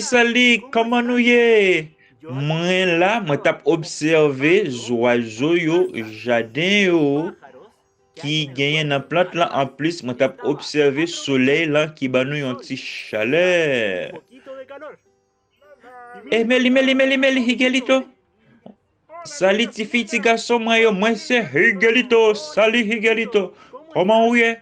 Salut, comment nous y est? Moi là, moi tap observé oiseaux yo, jardin yo qui gagne dans plante là en plus, moi tap observé soleil là qui ba nous yon ti chaleur. Meli, Higuelito. Salut ti fille, ti garçon, moi c'est Higuelito. Salut Higuelito. Comment vous est?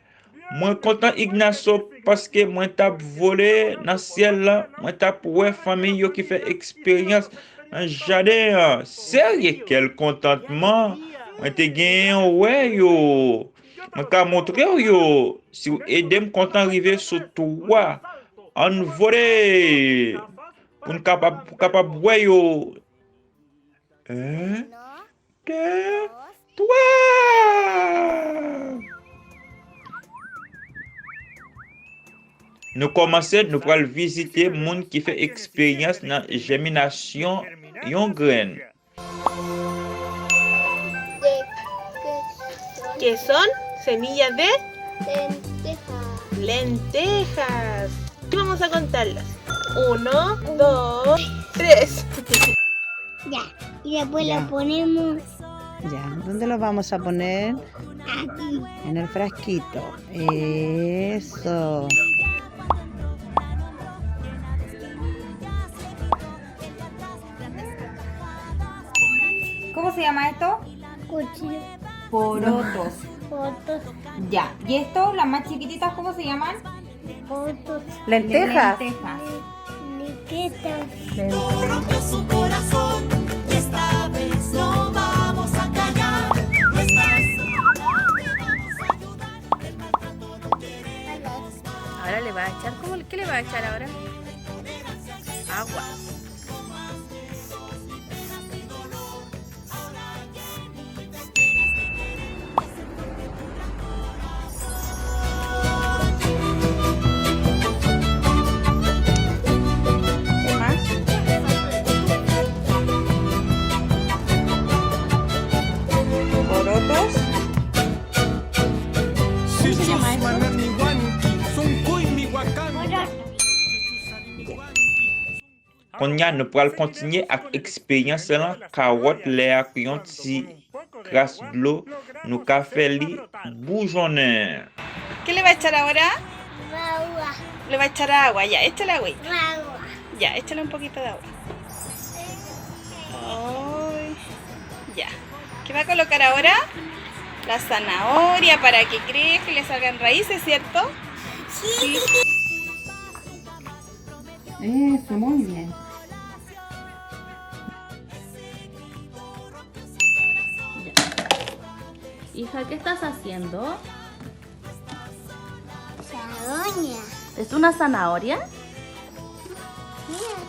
Moi content Ignacio parce que moi tap volé dans ciel là, moi tap ouais famille yo qui fait expérience dans jardin. Sérieux quel contentement. Moi te gagné ouais yo. Moi ka montrer yo si vous aidez me content arriver sur toi. On volé pour capable ouais yo. Un, deux, trois. Nous commençons, nous pourrons visiter le monde qui fait expérience dans la germination yon graine. ¿Qué son? Semillas de Lentejas. lentejas. Y vamos a contarlas. 1, 2, 3. Ya. Y después lo ponemos Ya, ¿dónde los vamos a poner? aquí. En el frasquito. Eso. ¿Cómo se llama esto? Cuchillo. Porotos. Fotos. Ya. ¿Y esto, las más chiquititas, cómo se llaman? Fotos. Lentejas. Lentejas. Liquetas. Rompió su corazón y esta vez no vamos a callar. No estás sola, te vamos a ayudar. El maltrato no queremos. Ahora le va a echar. ¿Qué le va a echar ahora? Agua. ¿Qué más? Porotos. Qu'on y a, nous pourrons continuer avec l'expérience là, carotte, l'air, yon ti crasse de l'eau, nous café li bouillonneur. ¿Qué le va a echar ahora? Agua. Le va a echar agua. Ya, échale agua. Agua. Ya, échale un poquito de agua. Ay, ya. ¿Qué va a colocar ahora? La zanahoria para que crezca y le salgan raíces, ¿cierto? Sí. Eso, muy bien. Hija, ¿qué estás haciendo? Zanahoria. ¿Es una zanahoria? Mira.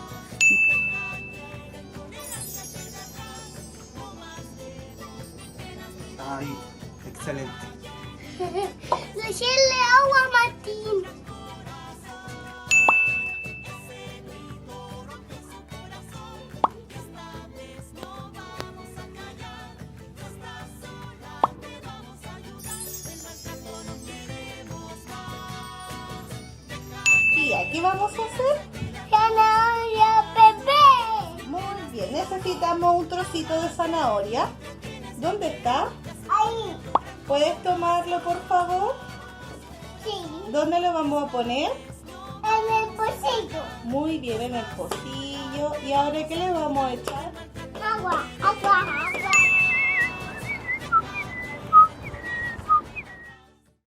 Ay, excelente. Echarle agua, Martín. ¿Y aquí vamos a hacer? Zanahoria, bebé. Muy bien, necesitamos un trocito de zanahoria. ¿Dónde está? Ahí. ¿Puedes tomarlo, por favor? Sí. ¿Dónde lo vamos a poner? En el pocillo. Muy bien, en el pocillo. ¿Y ahora qué le vamos a echar? Agua.